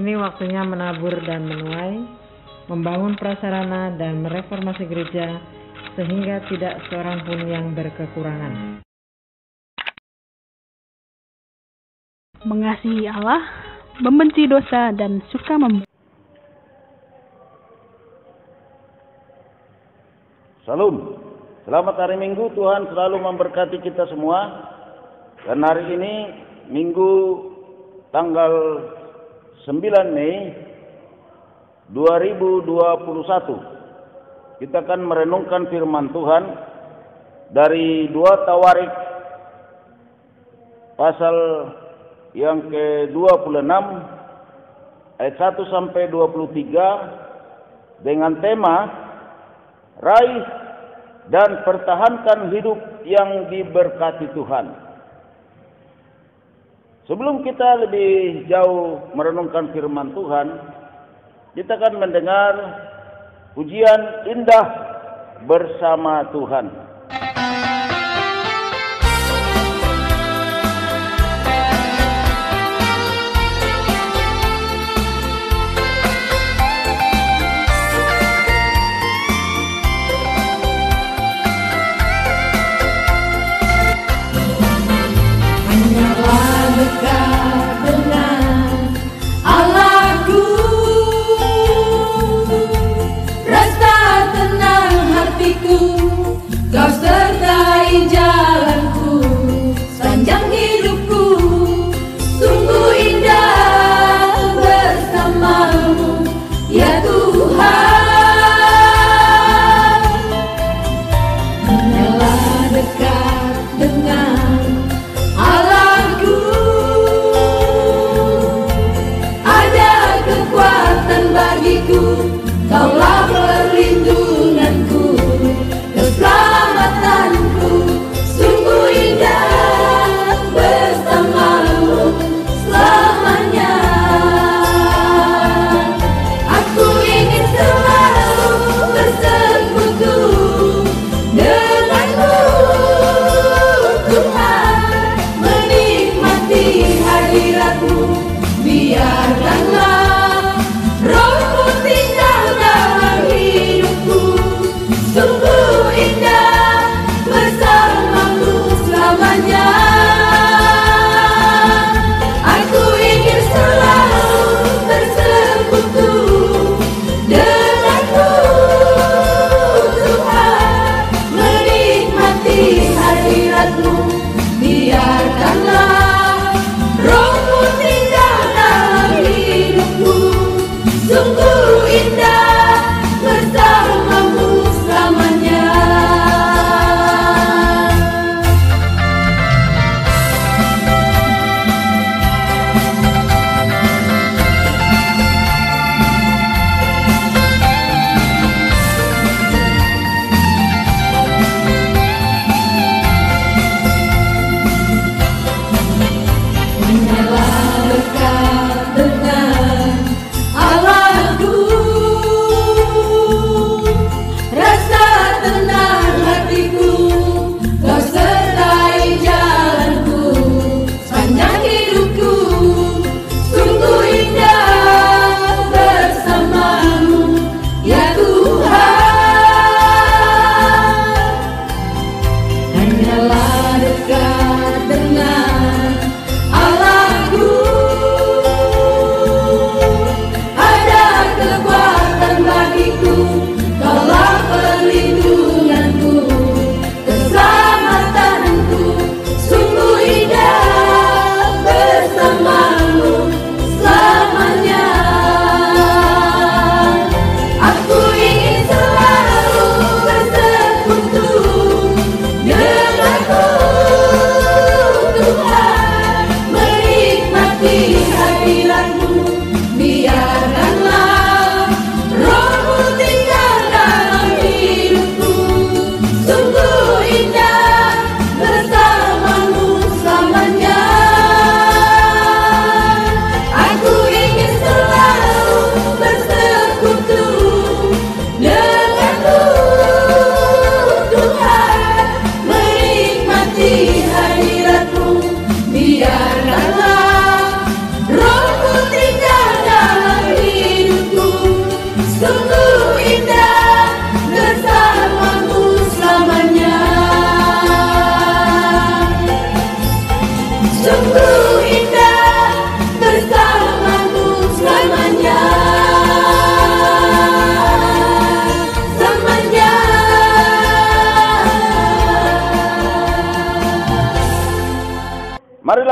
Kini waktunya menabur dan menuai, membangun prasarana dan mereformasi gereja sehingga tidak seorang pun yang berkekurangan. Mengasihi Allah, membenci dosa, dan suka membantu. Salam. Selamat hari Minggu, Tuhan selalu memberkati kita semua. Dan hari ini Minggu tanggal 9 Mei 2021. Kita akan merenungkan firman Tuhan dari 2 Tawarik pasal yang ke-26 ayat 1 sampai 23 dengan tema raih dan pertahankan hidup yang diberkati Tuhan. Sebelum kita lebih jauh merenungkan firman Tuhan, kita akan mendengar pujian indah bersama Tuhan. Kau sertai jalanku, sepanjang hidupku, sungguh indah bersamamu, ya Tuhan. Hanyalah dekat dengan Allahku, ada kekuatan bagiku, Kaulah perlindunganku, keselamatanku, sungguh indah bersamamu selamanya. Aku ingin selalu bersekutu denganmu, Tuhan, menikmati hadiratmu. Biarkanlah Roh-Mu tinggal dalam hidupku, sungguh indah bersamaku selamanya. Aku ingin selalu bersekutu denganmu, Tuhan, menikmati hadiratmu. Biarkanlah Roh-Mu tinggal dalam hidupku, sungguh indah bersamamu selamanya. Hanyalah dekat dengan Allahku,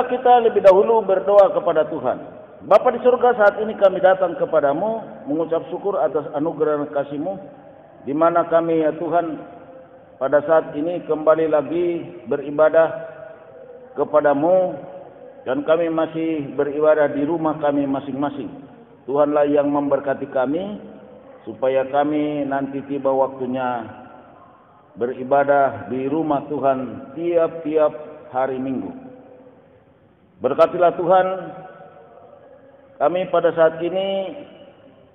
Marilah kita lebih dahulu berdoa kepada Tuhan. Bapa di surga, saat ini kami datang kepadamu mengucap syukur atas anugerah dan kasih-Mu, di mana kami ya Tuhan pada saat ini kembali lagi beribadah kepadamu, dan kami masih beribadah di rumah kami masing-masing. Tuhanlah yang memberkati kami, supaya kami nanti tiba waktunya beribadah di rumah Tuhan tiap-tiap hari Minggu. Berkatilah Tuhan kami pada saat ini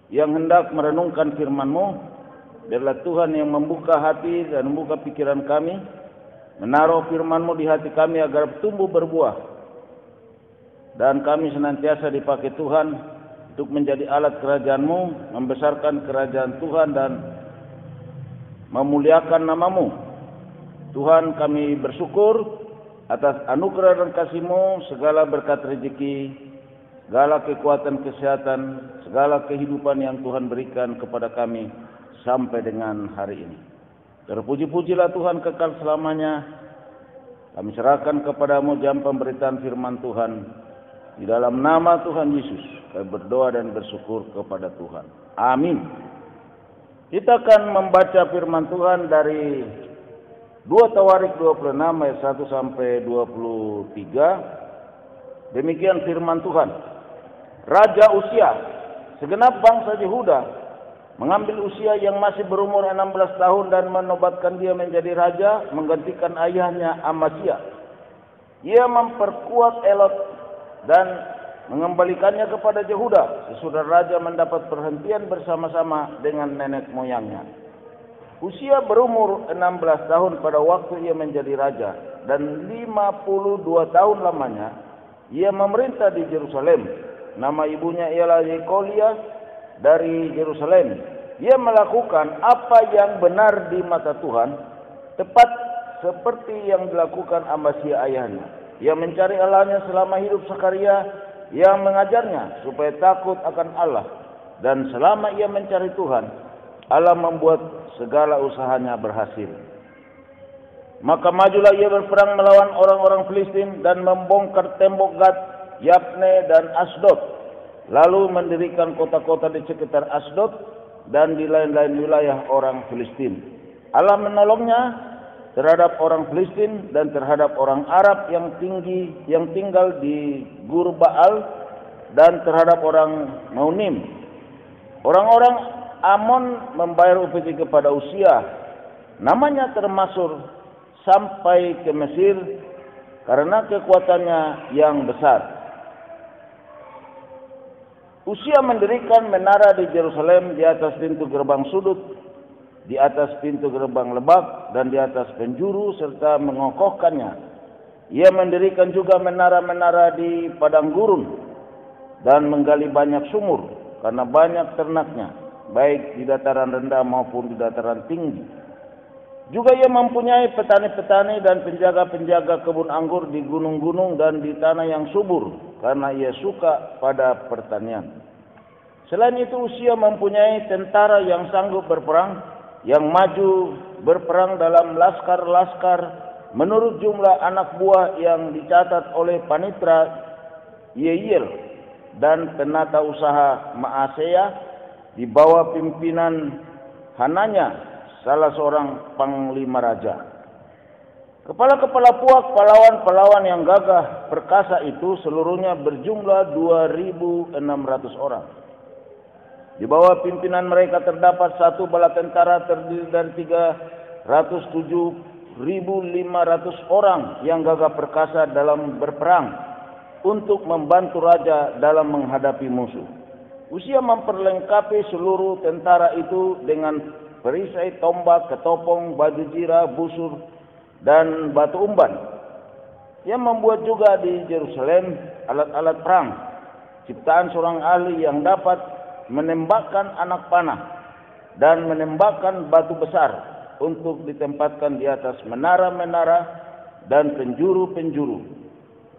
yang hendak merenungkan firman-Mu. Biarlah Tuhan yang membuka hati dan membuka pikiran kami, menaruh firman-Mu di hati kami agar tumbuh berbuah. Dan kami senantiasa dipakai Tuhan untuk menjadi alat kerajaan-Mu, membesarkan kerajaan Tuhan dan memuliakan nama-Mu. Tuhan, kami bersyukur atas anugerah dan kasih-Mu, segala berkat rezeki, segala kekuatan kesehatan, segala kehidupan yang Tuhan berikan kepada kami sampai dengan hari ini. Terpuji-pujilah Tuhan kekal selamanya. Kami serahkan kepadamu jam pemberitaan firman Tuhan. Di dalam nama Tuhan Yesus, kami berdoa dan bersyukur kepada Tuhan. Amin. Kita akan membaca firman Tuhan dari 2 Tawarik 26 ayat 1 sampai 23. Demikian firman Tuhan. Raja Usia, segenap bangsa Yehuda, mengambil Usia yang masih berumur 16 tahun dan menobatkan dia menjadi raja, menggantikan ayahnya Amasya. Ia memperkuat Elot dan mengembalikannya kepada Yehuda. Sesudah raja mendapat perhentian bersama-sama dengan nenek moyangnya. Usia berumur 16 tahun pada waktu ia menjadi raja, dan 52 tahun lamanya ia memerintah di Yerusalem. Nama ibunya ialah Yekolia dari Yerusalem. Ia melakukan apa yang benar di mata Tuhan, tepat seperti yang dilakukan Amasya ayahnya. Ia mencari Allahnya selama hidup Sakaria yang mengajarnya supaya takut akan Allah. Dan selama ia mencari Tuhan, Allah membuat segala usahanya berhasil. Maka majulah ia berperang melawan orang-orang Filistin dan membongkar tembok Gad, Yabne dan Asdod, lalu mendirikan kota-kota di sekitar Asdod dan di lain-lain wilayah orang Filistin. Allah menolongnya terhadap orang Filistin dan terhadap orang Arab yang tinggal di Gur Baal dan terhadap orang Maunim. Orang-orang Amon membayar upeti kepada Usia. Namanya termasuk sampai ke Mesir karena kekuatannya yang besar. Usia mendirikan menara di Yerusalem di atas pintu gerbang sudut, di atas pintu gerbang lebak, dan di atas penjuru, serta mengokohkannya. Ia mendirikan juga menara-menara di padang gurun dan menggali banyak sumur karena banyak ternaknya, baik di dataran rendah maupun di dataran tinggi. Juga ia mempunyai petani-petani dan penjaga-penjaga kebun anggur di gunung-gunung dan di tanah yang subur, karena ia suka pada pertanian. Selain itu, Usia mempunyai tentara yang sanggup berperang, yang maju berperang dalam laskar-laskar menurut jumlah anak buah yang dicatat oleh Panitra Yeiel dan penata usaha Maaseya di bawah pimpinan Hananya, salah seorang panglima raja. Kepala-kepala puak pahlawan-pahlawan yang gagah perkasa itu seluruhnya berjumlah 2.600 orang. Di bawah pimpinan mereka terdapat satu bala tentara terdiri dari 307.500 orang yang gagah perkasa dalam berperang untuk membantu raja dalam menghadapi musuh. Usia memperlengkapi seluruh tentara itu dengan perisai, tombak, ketopong, baju jira, busur, dan batu umban. Ia membuat juga di Yerusalem alat-alat perang, ciptaan seorang ahli yang dapat menembakkan anak panah dan menembakkan batu besar untuk ditempatkan di atas menara-menara dan penjuru-penjuru.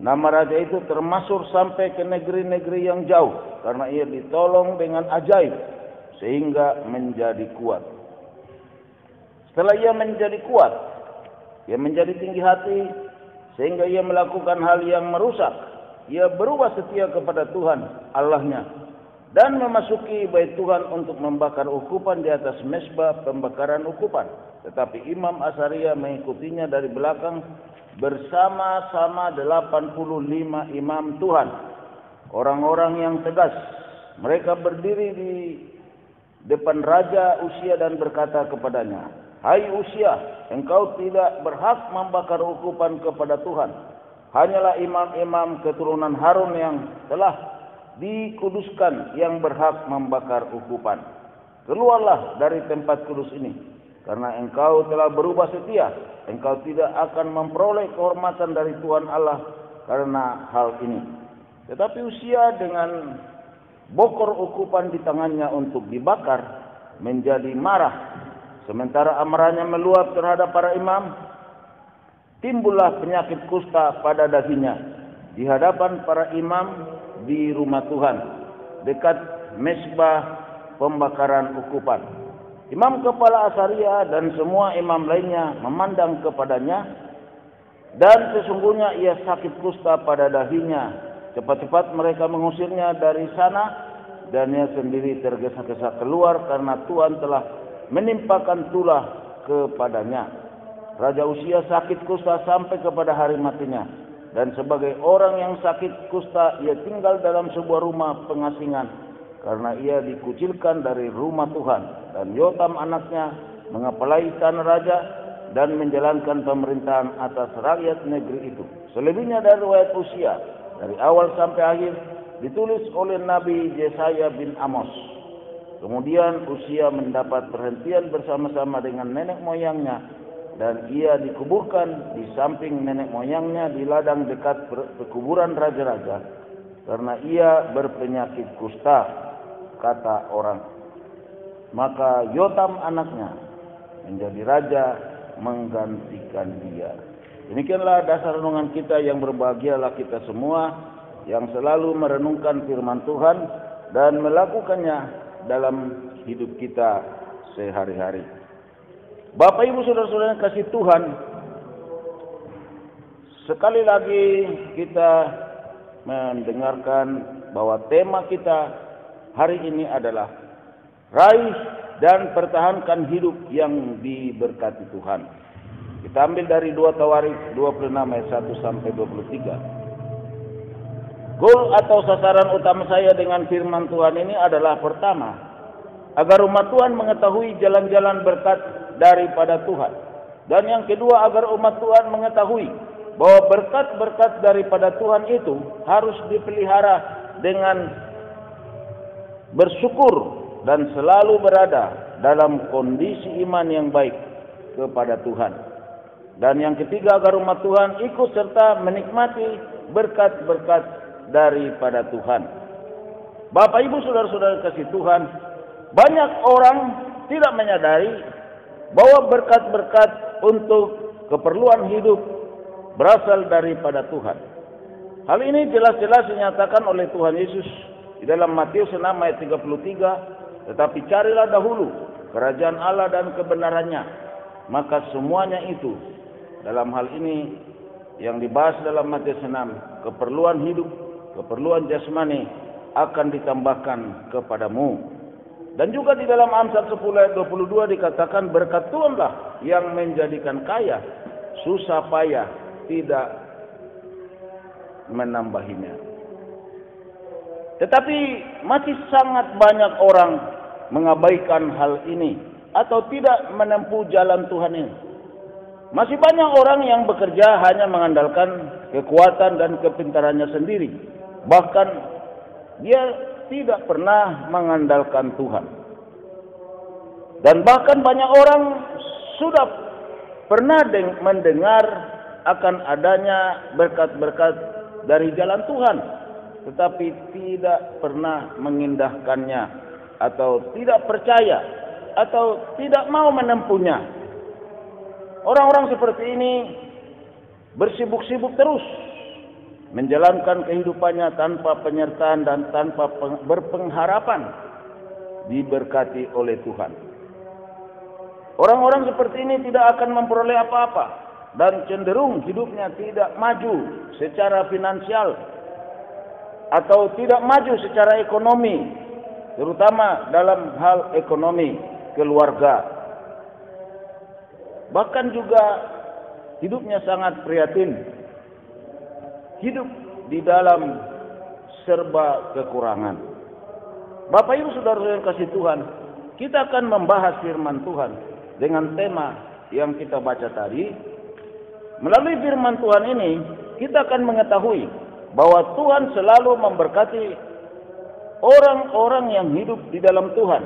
Nama raja itu termasuk sampai ke negeri-negeri yang jauh karena ia ditolong dengan ajaib sehingga menjadi kuat. Setelah ia menjadi kuat, ia menjadi tinggi hati sehingga ia melakukan hal yang merusak. Ia berubah setia kepada Tuhan Allahnya dan memasuki bait Tuhan untuk membakar ukupan di atas mezbah pembakaran ukupan. Tetapi Imam Asaria mengikutinya dari belakang bersama-sama 85 imam Tuhan, orang-orang yang tegas. Mereka berdiri di depan Raja Uzia dan berkata kepadanya, "Hai Uzia, engkau tidak berhak membakar ukupan kepada Tuhan. Hanyalah imam-imam keturunan Harun yang telah dikuduskan yang berhak membakar ukupan. Keluarlah dari tempat kudus ini, karena engkau telah berubah setia. Engkau tidak akan memperoleh kehormatan dari Tuhan Allah karena hal ini." Tetapi Uzia dengan bokor ukupan di tangannya untuk dibakar menjadi marah. Sementara amarahnya meluap terhadap para imam, timbullah penyakit kusta pada dahinya di hadapan para imam di rumah Tuhan, dekat mezbah pembakaran ukupan. Imam kepala Asaria dan semua imam lainnya memandang kepadanya, dan sesungguhnya ia sakit kusta pada dahinya. Cepat-cepat mereka mengusirnya dari sana, dan ia sendiri tergesa-gesa keluar karena Tuhan telah menimpakan tulah kepadanya. Raja Uzia sakit kusta sampai kepada hari matinya, dan sebagai orang yang sakit kusta ia tinggal dalam sebuah rumah pengasingan karena ia dikucilkan dari rumah Tuhan. Dan Yotam anaknya mengepalai tanah raja dan menjalankan pemerintahan atas rakyat negeri itu. Selebihnya dari riwayat Uzia dari awal sampai akhir ditulis oleh Nabi Yesaya bin Amos. Kemudian Uzia mendapat perhentian bersama-sama dengan nenek moyangnya, dan ia dikuburkan di samping nenek moyangnya di ladang dekat pekuburan raja-raja, karena ia berpenyakit kusta, kata orang. Maka Yotam anaknya menjadi raja menggantikan dia. Demikianlah dasar renungan kita yang berbahagialah kita semua yang selalu merenungkan firman Tuhan dan melakukannya dalam hidup kita sehari-hari. Bapak Ibu Saudara-saudara yang kasih Tuhan, sekali lagi kita mendengarkan bahwa tema kita hari ini adalah raih dan pertahankan hidup yang diberkati Tuhan. Kita ambil dari 2 Tawarikh 26 ayat 1 sampai 23. Goal atau sasaran utama saya dengan firman Tuhan ini adalah pertama, agar umat Tuhan mengetahui jalan-jalan berkat daripada Tuhan. Dan yang kedua, agar umat Tuhan mengetahui bahwa berkat-berkat daripada Tuhan itu harus dipelihara dengan bersyukur dan selalu berada dalam kondisi iman yang baik kepada Tuhan. Dan yang ketiga, agar umat Tuhan ikut serta menikmati berkat-berkat daripada Tuhan. Bapak Ibu Saudara-saudara kasih Tuhan, banyak orang tidak menyadari bahwa berkat-berkat untuk keperluan hidup berasal daripada Tuhan. Hal ini jelas-jelas dinyatakan oleh Tuhan Yesus di dalam Matius 6 ayat 33, tetapi carilah dahulu kerajaan Allah dan kebenarannya, maka semuanya itu, dalam hal ini yang dibahas dalam Matius 6, keperluan hidup, keperluan jasmani akan ditambahkan kepadamu. Dan juga di dalam Amsal 10 ayat 22 dikatakan, berkat Tuhanlah yang menjadikan kaya, susah payah tidak menambahinya. Tetapi masih sangat banyak orang mengabaikan hal ini atau tidak menempuh jalan Tuhan ini. Masih banyak orang yang bekerja hanya mengandalkan kekuatan dan kepintarannya sendiri. Bahkan dia tidak pernah mengandalkan Tuhan. Dan bahkan banyak orang sudah pernah mendengar akan adanya berkat-berkat dari jalan Tuhan, tetapi tidak pernah mengindahkannya, atau tidak percaya, atau tidak mau menempuhnya. Orang-orang seperti ini bersibuk-sibuk terus menjalankan kehidupannya tanpa penyertaan dan tanpa berpengharapan diberkati oleh Tuhan. Orang-orang seperti ini tidak akan memperoleh apa-apa dan cenderung hidupnya tidak maju secara finansial atau tidak maju secara ekonomi, terutama dalam hal ekonomi keluarga. Bahkan juga hidupnya sangat prihatin, hidup di dalam serba kekurangan. Bapak Ibu Saudara yang kasih Tuhan, kita akan membahas firman Tuhan dengan tema yang kita baca tadi. Melalui firman Tuhan ini, kita akan mengetahui bahwa Tuhan selalu memberkati orang-orang yang hidup di dalam Tuhan.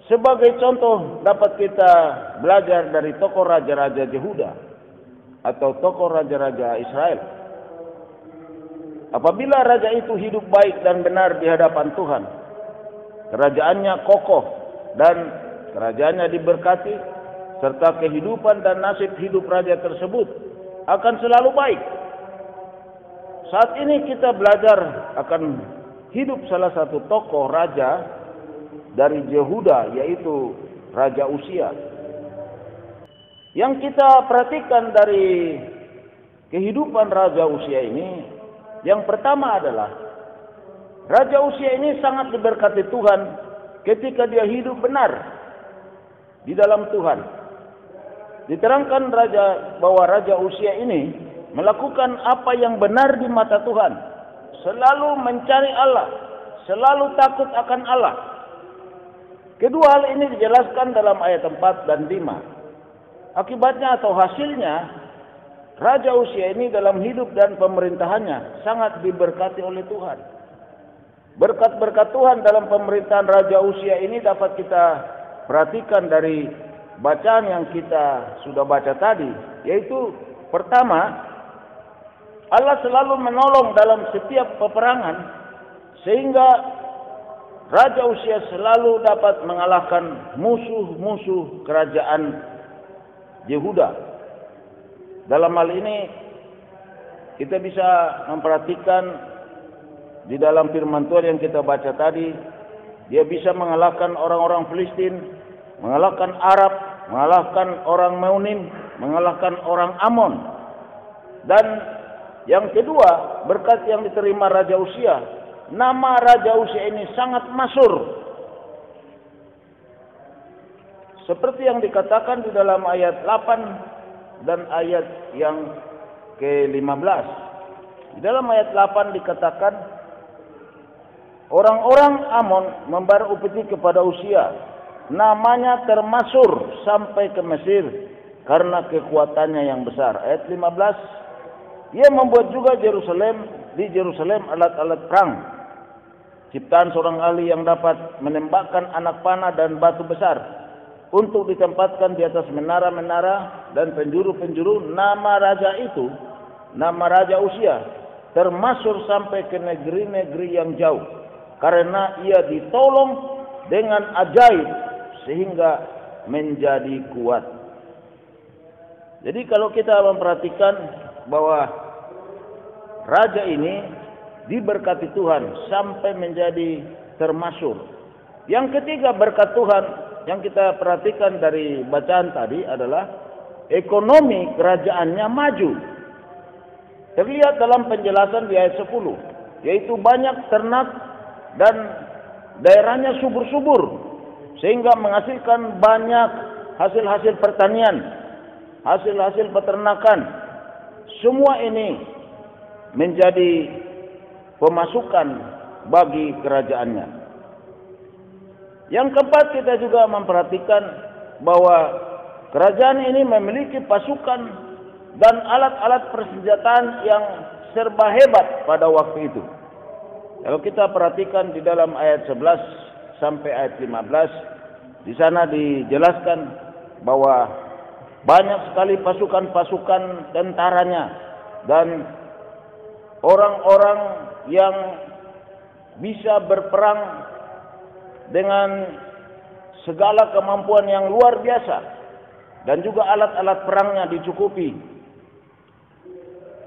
Sebagai contoh dapat kita belajar dari tokoh raja-raja Yehuda atau tokoh raja-raja Israel. Apabila raja itu hidup baik dan benar di hadapan Tuhan, kerajaannya kokoh dan kerajaannya diberkati, serta kehidupan dan nasib hidup raja tersebut akan selalu baik. Saat ini kita belajar akan hidup salah satu tokoh raja dari Yehuda, yaitu Raja Uzia. Yang kita perhatikan dari kehidupan Raja Uzia ini, yang pertama adalah Raja Uzia ini sangat diberkati Tuhan ketika dia hidup benar di dalam Tuhan. Diterangkan bahwa Raja Uzia ini melakukan apa yang benar di mata Tuhan, selalu mencari Allah, selalu takut akan Allah. Kedua hal ini dijelaskan dalam ayat 4 dan 5. Akibatnya atau hasilnya, Raja Uzia ini dalam hidup dan pemerintahannya sangat diberkati oleh Tuhan. Berkat-berkat Tuhan dalam pemerintahan Raja Uzia ini dapat kita perhatikan dari bacaan yang kita sudah baca tadi, yaitu pertama, Allah selalu menolong dalam setiap peperangan sehingga Raja Uzia selalu dapat mengalahkan musuh-musuh kerajaan Yehuda. Dalam hal ini kita bisa memperhatikan di dalam firman Tuhan yang kita baca tadi, dia bisa mengalahkan orang-orang Filistin, mengalahkan Arab, mengalahkan orang Meunim, mengalahkan orang Amon. Dan yang kedua, berkat yang diterima Raja Uzia, nama Raja Uzia ini sangat masyhur. Seperti yang dikatakan di dalam ayat 8 dan ayat yang ke-15. Di dalam ayat 8 dikatakan, orang-orang Amon membayar upeti kepada Uzia. Namanya termasyhur sampai ke Mesir karena kekuatannya yang besar. Ayat 15, ia membuat juga di Jerusalem alat-alat perang, ciptaan seorang ahli yang dapat menembakkan anak panah dan batu besar untuk ditempatkan di atas menara-menara dan penjuru-penjuru. Nama raja itu, nama Raja Uzia, termasyhur sampai ke negeri-negeri yang jauh karena ia ditolong dengan ajaib sehingga menjadi kuat. Jadi kalau kita memperhatikan bahwa raja ini diberkati Tuhan sampai menjadi termasyhur. Yang ketiga, berkat Tuhan yang kita perhatikan dari bacaan tadi adalah ekonomi kerajaannya maju. Terlihat dalam penjelasan di ayat 10, yaitu banyak ternak dan daerahnya subur-subur sehingga menghasilkan banyak hasil-hasil pertanian, hasil-hasil peternakan. Semua ini menjadi pemasukan bagi kerajaannya. Yang keempat, kita juga memperhatikan bahwa kerajaan ini memiliki pasukan dan alat-alat persenjataan yang serba hebat pada waktu itu. Kalau kita perhatikan di dalam ayat 11 sampai ayat 15, di sana dijelaskan bahwa banyak sekali pasukan-pasukan tentaranya dan orang-orang yang bisa berperang dengan segala kemampuan yang luar biasa, dan juga alat-alat perangnya dicukupi,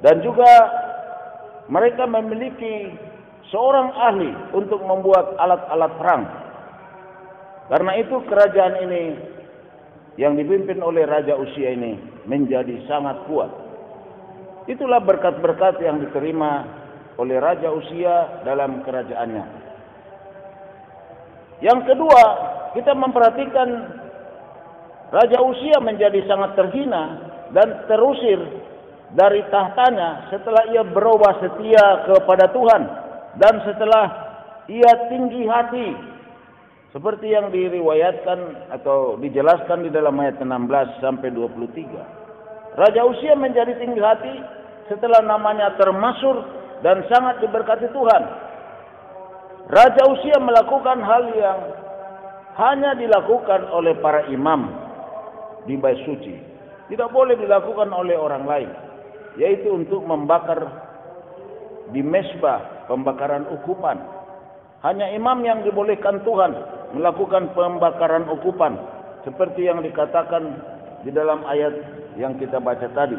dan juga mereka memiliki seorang ahli untuk membuat alat-alat perang. Karena itu kerajaan ini yang dipimpin oleh Raja Uzia ini menjadi sangat kuat. Itulah berkat-berkat yang diterima oleh Raja Uzia dalam kerajaannya. Yang kedua, kita memperhatikan Raja Uzia menjadi sangat terhina dan terusir dari tahtanya setelah ia berubah setia kepada Tuhan dan setelah ia tinggi hati, seperti yang diriwayatkan atau dijelaskan di dalam ayat 16 sampai 23. Raja Uzia menjadi tinggi hati setelah namanya termasyhur dan sangat diberkati Tuhan. Raja Uzia melakukan hal yang hanya dilakukan oleh para imam di bait suci, tidak boleh dilakukan oleh orang lain, yaitu untuk membakar di mezbah pembakaran ukupan. Hanya imam yang dibolehkan Tuhan melakukan pembakaran ukupan, seperti yang dikatakan di dalam ayat yang kita baca tadi.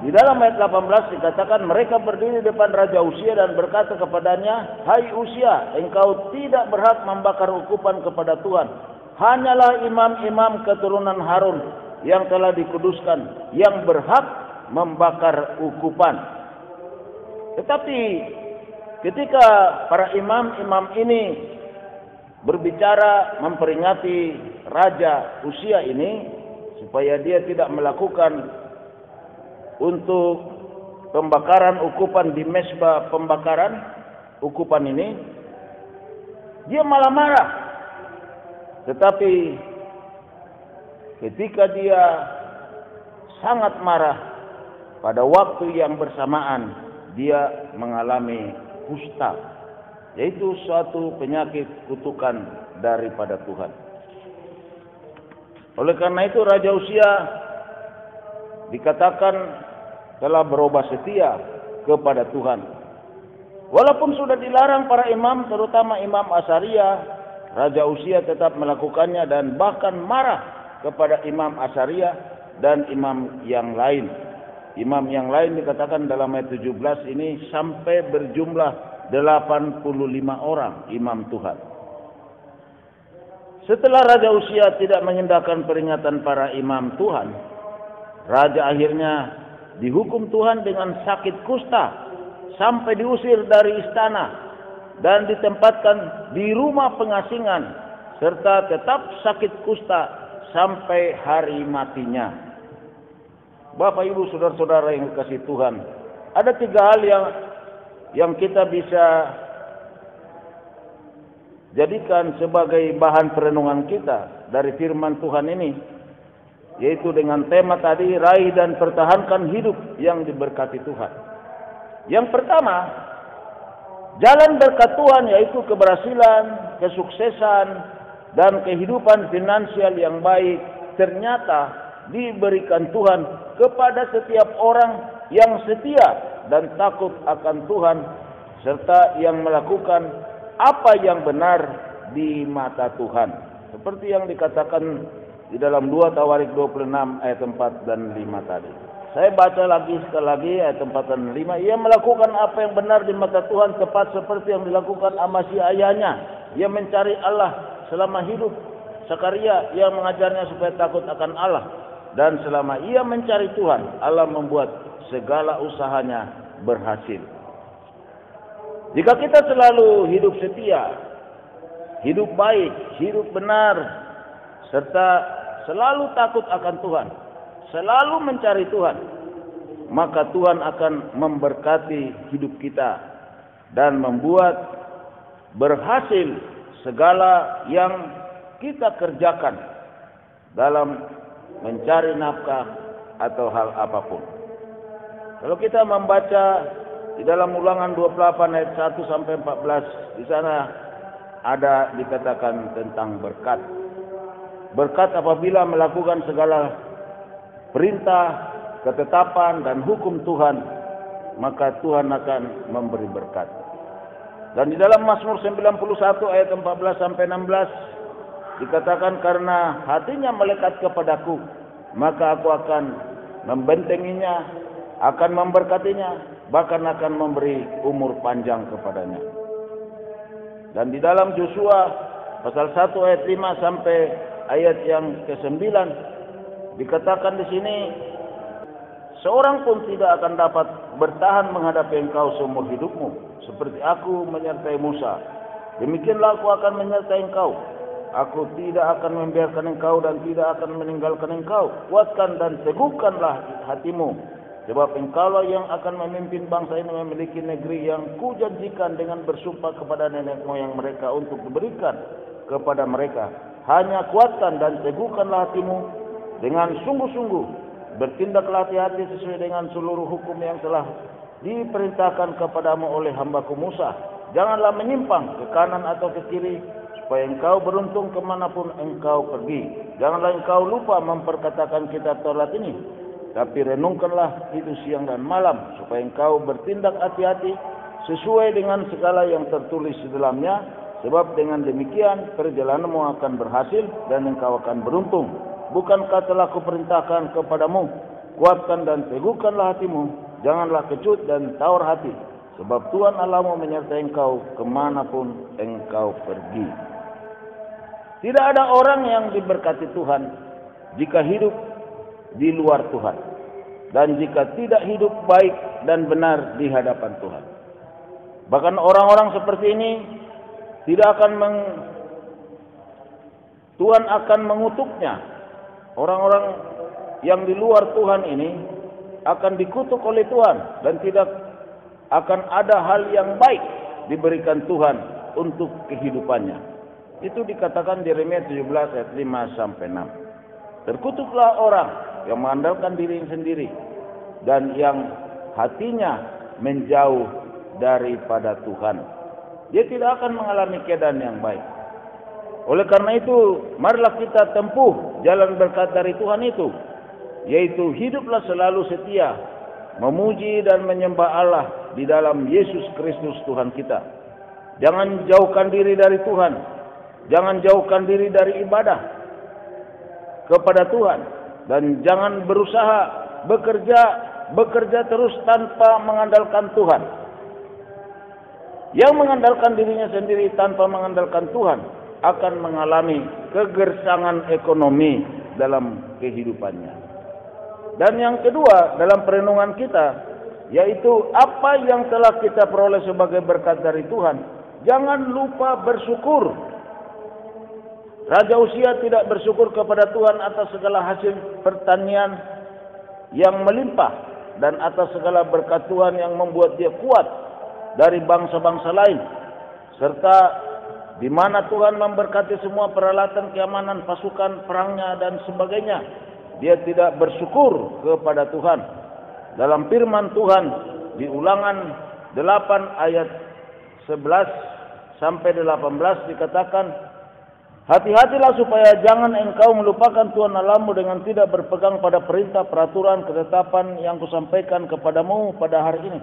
Di dalam ayat 18 dikatakan, mereka berdiri depan Raja Uzia dan berkata kepadanya, "Hai Uzia, engkau tidak berhak membakar ukupan kepada Tuhan. Hanyalah imam-imam keturunan Harun yang telah dikuduskan yang berhak membakar ukupan." Tetapi ketika para imam-imam ini berbicara memperingati Raja Uzia ini supaya dia tidak melakukan untuk pembakaran ukupan di mezbah pembakaran ukupan ini, dia malah marah. Tetapi ketika dia sangat marah, pada waktu yang bersamaan dia mengalami kusta, yaitu suatu penyakit kutukan daripada Tuhan. Oleh karena itu Raja Uzia dikatakan telah berubah setia kepada Tuhan. Walaupun sudah dilarang para imam, terutama Imam Asaria, Raja Uzia tetap melakukannya dan bahkan marah kepada Imam Asaria dan imam yang lain. Imam yang lain dikatakan dalam ayat 17 ini sampai berjumlah 85 orang imam Tuhan. Setelah Raja Uzia tidak mengindahkan peringatan para imam Tuhan, Raja akhirnya dihukum Tuhan dengan sakit kusta sampai diusir dari istana dan ditempatkan di rumah pengasingan serta tetap sakit kusta sampai hari matinya. Bapak, Ibu, saudara-saudara yang dikasihi Tuhan, ada 3 hal yang kita bisa jadikan sebagai bahan perenungan kita dari firman Tuhan ini, yaitu dengan tema tadi, raih dan pertahankan hidup yang diberkati Tuhan. Yang pertama, jalan berkat Tuhan yaitu keberhasilan, kesuksesan, dan kehidupan finansial yang baik ternyata diberikan Tuhan kepada setiap orang yang setia dan takut akan Tuhan, serta yang melakukan apa yang benar di mata Tuhan. Seperti yang dikatakan di dalam 2 Tawarik 26 ayat 4 dan 5 tadi. Saya baca lagi sekali lagi ayat 4 dan 5. Ia melakukan apa yang benar di mata Tuhan, tepat seperti yang dilakukan Amasya ayahnya. Ia mencari Allah selama hidup. Sakaria yang mengajarnya supaya takut akan Allah. Dan selama ia mencari Tuhan, Allah membuat segala usahanya berhasil. Jika kita selalu hidup setia, hidup baik, hidup benar, serta selalu takut akan Tuhan, selalu mencari Tuhan, maka Tuhan akan memberkati hidup kita dan membuat berhasil segala yang kita kerjakan dalam mencari nafkah atau hal apapun. Kalau kita membaca di dalam Ulangan 28 ayat 1 sampai 14, di sana ada dikatakan tentang berkat. Berkat apabila melakukan segala perintah, ketetapan, dan hukum Tuhan, maka Tuhan akan memberi berkat. Dan di dalam Mazmur 91 ayat 14 sampai 16 dikatakan, karena hatinya melekat kepadaku, maka aku akan membentenginya, akan memberkatinya, bahkan akan memberi umur panjang kepadanya. Dan di dalam Yosua pasal 1 ayat 5 sampai ayat yang ke-9 Dikatakan di sini, seorang pun tidak akan dapat bertahan menghadapi engkau seumur hidupmu, seperti aku menyertai Musa. Demikianlah aku akan menyertai engkau. Aku tidak akan membiarkan engkau dan tidak akan meninggalkan engkau. Kuatkan dan teguhkanlah hatimu, sebab engkaulah yang akan memimpin bangsa ini memiliki negeri yang kujanjikan dengan bersumpah kepada nenek moyang mereka untuk diberikan kepada mereka. Hanya kuatkan dan teguhkanlah hatimu dengan sungguh-sungguh. Bertindaklah hati-hati sesuai dengan seluruh hukum yang telah diperintahkan kepadamu oleh hambaku Musa. Janganlah menyimpang ke kanan atau ke kiri, supaya engkau beruntung kemanapun engkau pergi. Janganlah engkau lupa memperkatakan kitab Taurat ini, tapi renungkanlah itu siang dan malam, supaya engkau bertindak hati-hati sesuai dengan segala yang tertulis di dalamnya. Sebab dengan demikian perjalananmu akan berhasil dan engkau akan beruntung. Bukankah telah kuperintahkan kepadamu, kuatkan dan teguhkanlah hatimu, janganlah kecut dan tawar hati, sebab Tuhan Allahmu menyertai engkau kemanapun engkau pergi. Tidak ada orang yang diberkati Tuhan jika hidup di luar Tuhan, dan jika tidak hidup baik dan benar di hadapan Tuhan. Bahkan orang-orang seperti ini tidak akan Tuhan akan mengutuknya. Orang-orang yang di luar Tuhan ini akan dikutuk oleh Tuhan, dan tidak akan ada hal yang baik diberikan Tuhan untuk kehidupannya. Itu dikatakan di Yeremia 17 ayat 5 sampai 6. Terkutuklah orang yang mengandalkan diri sendiri dan yang hatinya menjauh daripada Tuhan. Dia tidak akan mengalami keadaan yang baik. Oleh karena itu, marilah kita tempuh jalan berkat dari Tuhan itu, yaitu hiduplah selalu setia, memuji dan menyembah Allah di dalam Yesus Kristus Tuhan kita. Jangan jauhkan diri dari Tuhan, jangan jauhkan diri dari ibadah kepada Tuhan, dan jangan berusaha bekerja terus tanpa mengandalkan Tuhan. Yang mengandalkan dirinya sendiri tanpa mengandalkan Tuhan akan mengalami kegersangan ekonomi dalam kehidupannya. Dan yang kedua dalam perenungan kita, yaitu apa yang telah kita peroleh sebagai berkat dari Tuhan, jangan lupa bersyukur. Raja Uzia tidak bersyukur kepada Tuhan atas segala hasil pertanian yang melimpah dan atas segala berkat Tuhan yang membuat dia kuat dari bangsa-bangsa lain, serta di mana Tuhan memberkati semua peralatan keamanan pasukan perangnya dan sebagainya. Dia tidak bersyukur kepada Tuhan. Dalam firman Tuhan di Ulangan 8 ayat 11 sampai 18 dikatakan, hati-hatilah supaya jangan engkau melupakan Tuhan Allahmu dengan tidak berpegang pada perintah, peraturan, ketetapan yang kusampaikan kepadamu pada hari ini.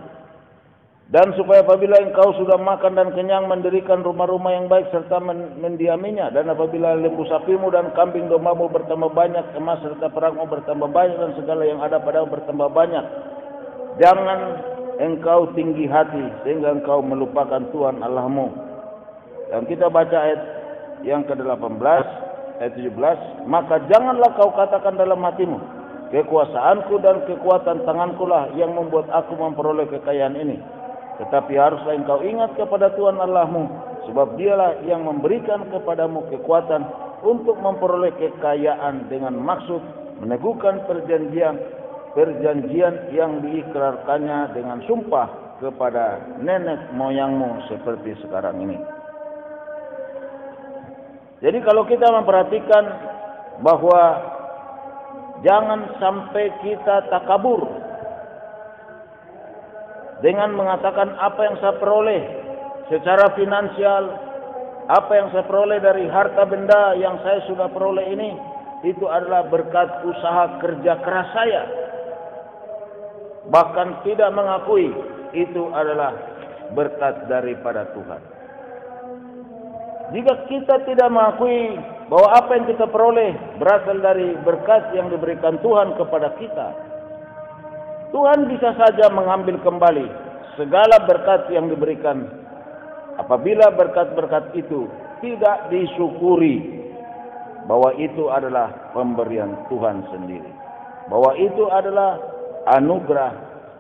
Dan supaya apabila engkau sudah makan dan kenyang, mendirikan rumah-rumah yang baik serta mendiaminya, dan apabila lembu sapimu dan kambing dombamu bertambah banyak, emas serta perangmu bertambah banyak, dan segala yang ada padamu bertambah banyak, jangan engkau tinggi hati sehingga engkau melupakan Tuhan Allahmu. Dan kita baca ayat yang ke-18 ayat 17, maka janganlah kau katakan dalam hatimu, kekuasaanku dan kekuatan tanganku lah yang membuat aku memperoleh kekayaan ini. Tetapi haruslah engkau ingat kepada Tuhan Allahmu, sebab dialah yang memberikan kepadamu kekuatan untuk memperoleh kekayaan dengan maksud meneguhkan perjanjian yang diikrarkannya dengan sumpah kepada nenek moyangmu seperti sekarang ini. Jadi kalau kita memperhatikan bahwa jangan sampai kita takabur dengan mengatakan apa yang saya peroleh secara finansial, apa yang saya peroleh dari harta benda yang saya sudah peroleh ini, itu adalah berkat usaha kerja keras saya. Bahkan tidak mengakui itu adalah berkat daripada Tuhan. Jika kita tidak mengakui bahwa apa yang kita peroleh berasal dari berkat yang diberikan Tuhan kepada kita, Tuhan bisa saja mengambil kembali segala berkat yang diberikan apabila berkat-berkat itu tidak disyukuri bahwa itu adalah pemberian Tuhan sendiri, bahwa itu adalah anugerah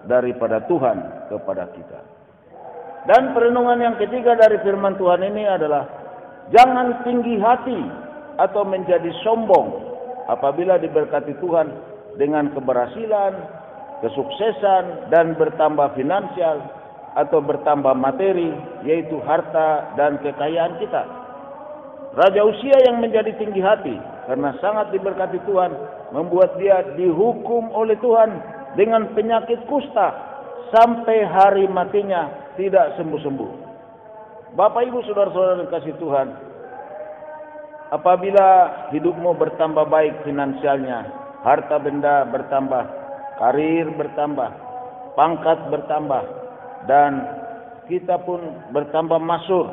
daripada Tuhan kepada kita. Dan perenungan yang ketiga dari firman Tuhan ini adalah jangan tinggi hati atau menjadi sombong apabila diberkati Tuhan dengan keberhasilan, kesuksesan, dan bertambah finansial atau bertambah materi, yaitu harta dan kekayaan kita. Raja Uzia yang menjadi tinggi hati karena sangat diberkati Tuhan, membuat dia dihukum oleh Tuhan dengan penyakit kusta sampai hari matinya tidak sembuh-sembuh. Bapak Ibu saudara-saudara yang kasih Tuhan, apabila hidupmu bertambah baik finansialnya, harta benda bertambah, karir bertambah, pangkat bertambah, dan kita pun bertambah masyhur,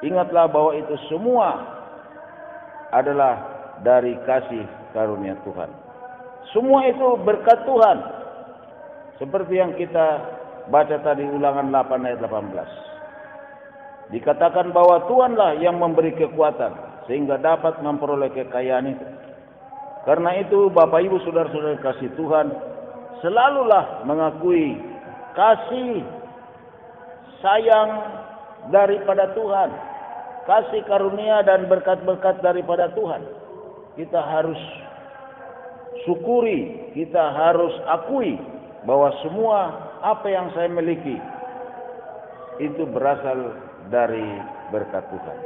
ingatlah bahwa itu semua adalah dari kasih karunia Tuhan. Semua itu berkat Tuhan. Seperti yang kita baca tadi Ulangan 8 ayat 18. Dikatakan bahwa Tuhanlah yang memberi kekuatan sehingga dapat memperoleh kekayaan itu. Karena itu Bapak Ibu saudara-saudara kasih Tuhan, selalulah mengakui kasih sayang daripada Tuhan, kasih karunia dan berkat-berkat daripada Tuhan. Kita harus syukuri, kita harus akui bahwa semua apa yang saya miliki itu berasal dari berkat Tuhan.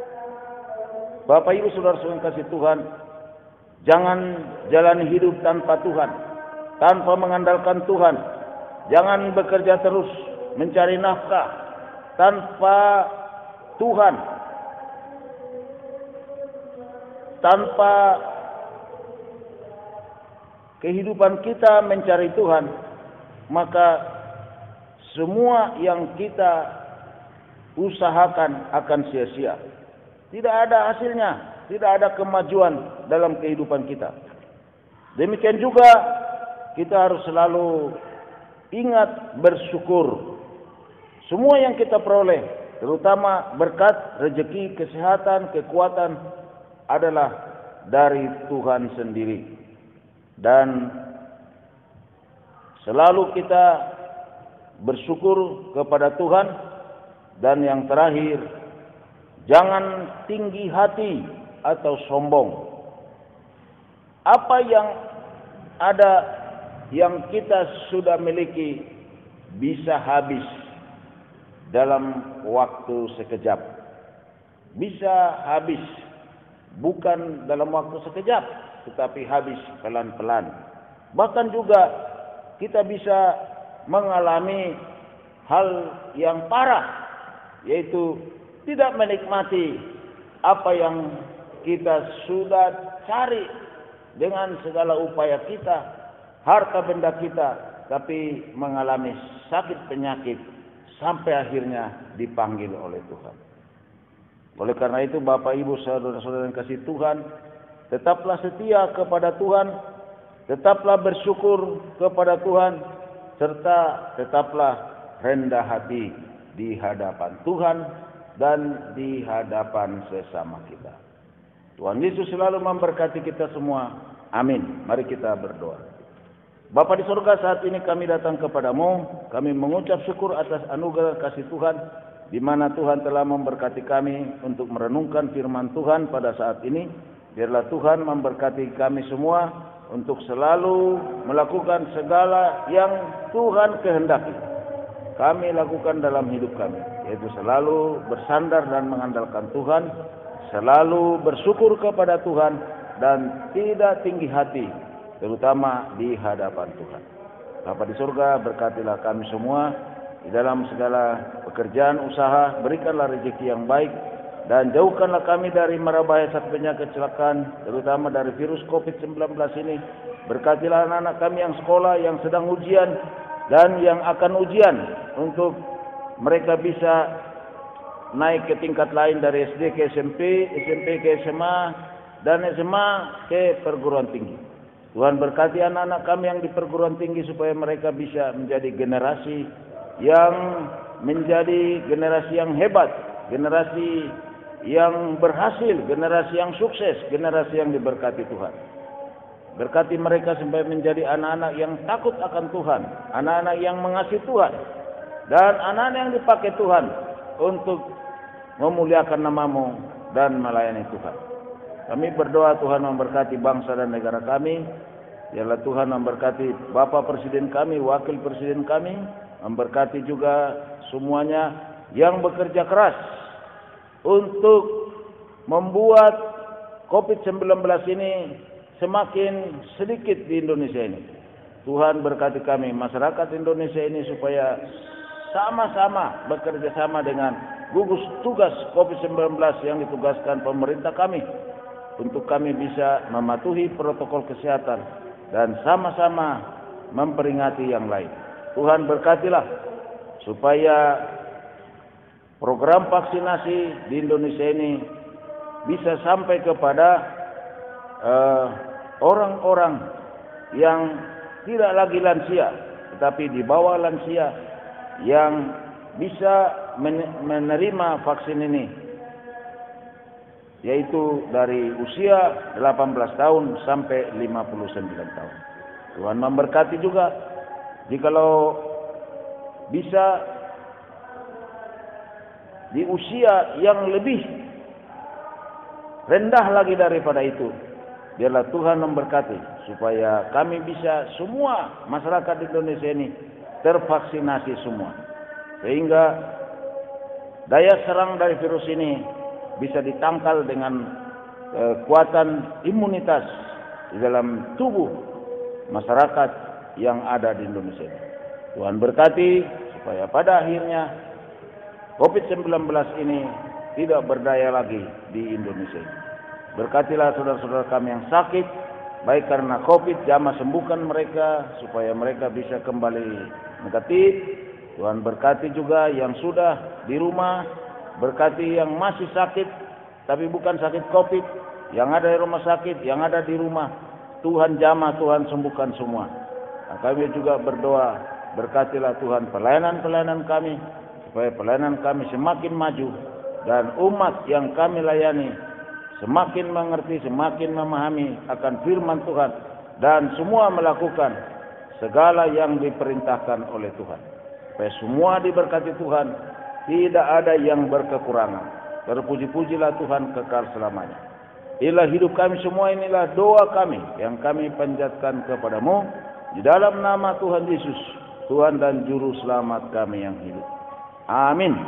Bapak Ibu saudara-saudara kasih Tuhan, jangan jalani hidup tanpa Tuhan, tanpa mengandalkan Tuhan. Jangan bekerja terus mencari nafkah tanpa Tuhan, tanpa kehidupan kita mencari Tuhan, maka semua yang kita usahakan akan sia-sia. Tidak ada hasilnya, tidak ada kemajuan dalam kehidupan kita. Demikian juga kita harus selalu ingat bersyukur. Semua yang kita peroleh, terutama berkat, rezeki, kesehatan, kekuatan, adalah dari Tuhan sendiri. Dan selalu kita bersyukur kepada Tuhan. Dan yang terakhir, jangan tinggi hati atau sombong. Apa yang ada yang kita sudah miliki bisa habis dalam waktu sekejap. Bisa habis bukan dalam waktu sekejap, tetapi habis pelan-pelan. Bahkan juga kita bisa mengalami hal yang parah, yaitu tidak menikmati apa yang kita sudah cari dengan segala upaya kita, harta benda kita, tapi mengalami sakit penyakit sampai akhirnya dipanggil oleh Tuhan. Oleh karena itu Bapak Ibu saudara-saudara yang kasih Tuhan, tetaplah setia kepada Tuhan, tetaplah bersyukur kepada Tuhan, serta tetaplah rendah hati di hadapan Tuhan dan di hadapan sesama kita. Tuhan Yesus selalu memberkati kita semua. Amin. Mari kita berdoa. Bapa di surga, saat ini kami datang kepadamu. Kami mengucap syukur atas anugerah kasih Tuhan, di mana Tuhan telah memberkati kami untuk merenungkan firman Tuhan pada saat ini. Biarlah Tuhan memberkati kami semua untuk selalu melakukan segala yang Tuhan kehendaki kami lakukan dalam hidup kami, yaitu selalu bersandar dan mengandalkan Tuhan, selalu bersyukur kepada Tuhan, dan tidak tinggi hati, terutama di hadapan Tuhan. Bapa di surga, berkatilah kami semua di dalam segala pekerjaan usaha, berikanlah rezeki yang baik, dan jauhkanlah kami dari mara bahaya sakit penyakit kecelakaan, terutama dari virus COVID-19 ini. Berkatilah anak-anak kami yang sekolah, yang sedang ujian, dan yang akan ujian, untuk mereka bisa naik ke tingkat lain dari SD ke SMP, SMP ke SMA, dan SMA ke perguruan tinggi. Tuhan berkati anak-anak kami yang di perguruan tinggi supaya mereka bisa menjadi generasi yang hebat, generasi yang berhasil, generasi yang sukses, generasi yang diberkati Tuhan. Berkati mereka sampai menjadi anak-anak yang takut akan Tuhan, anak-anak yang mengasihi Tuhan, dan anak-anak yang dipakai Tuhan untuk memuliakan nama-Mu dan melayani Tuhan. Kami berdoa Tuhan memberkati bangsa dan negara kami. Biarlah Tuhan memberkati Bapak Presiden kami, Wakil Presiden kami, memberkati juga semuanya yang bekerja keras untuk membuat COVID-19 ini semakin sedikit di Indonesia ini. Tuhan berkati kami, masyarakat Indonesia ini, supaya sama-sama bekerja sama dengan gugus tugas COVID-19 yang ditugaskan pemerintah kami, untuk kami bisa mematuhi protokol kesehatan dan sama-sama memperingati yang lain. Tuhan berkatilah supaya program vaksinasi di Indonesia ini bisa sampai kepada orang-orang yang tidak lagi lansia, tetapi di bawah lansia yang bisa menerima vaksin ini, yaitu dari usia 18 tahun sampai 59 tahun. Tuhan memberkati juga jikalau bisa di usia yang lebih rendah lagi daripada itu. Biarlah Tuhan memberkati supaya kami bisa semua masyarakat Indonesia ini tervaksinasi semua, sehingga daya serang dari virus ini bisa ditangkal dengan kekuatan imunitas di dalam tubuh masyarakat yang ada di Indonesia ini. Tuhan berkati supaya pada akhirnya COVID-19 ini tidak berdaya lagi di Indonesia ini. Berkatilah saudara-saudara kami yang sakit, baik karena COVID, jamah sembuhkan mereka supaya mereka bisa kembali negatif. Tuhan berkati juga yang sudah di rumah, berkati yang masih sakit tapi bukan sakit COVID, yang ada di rumah sakit, yang ada di rumah. Tuhan jamah, Tuhan sembuhkan semua. Nah, kami juga berdoa, berkatilah Tuhan pelayanan-pelayanan kami, supaya pelayanan kami semakin maju dan umat yang kami layani semakin mengerti, semakin memahami akan firman Tuhan, dan semua melakukan segala yang diperintahkan oleh Tuhan. Supaya semua diberkati Tuhan, tidak ada yang berkekurangan. Terpuji-pujilah Tuhan kekal selamanya. Inilah hidup kami semua, inilah doa kami yang kami panjatkan kepadamu di dalam nama Tuhan Yesus, Tuhan dan Juru Selamat kami yang hidup. Amin.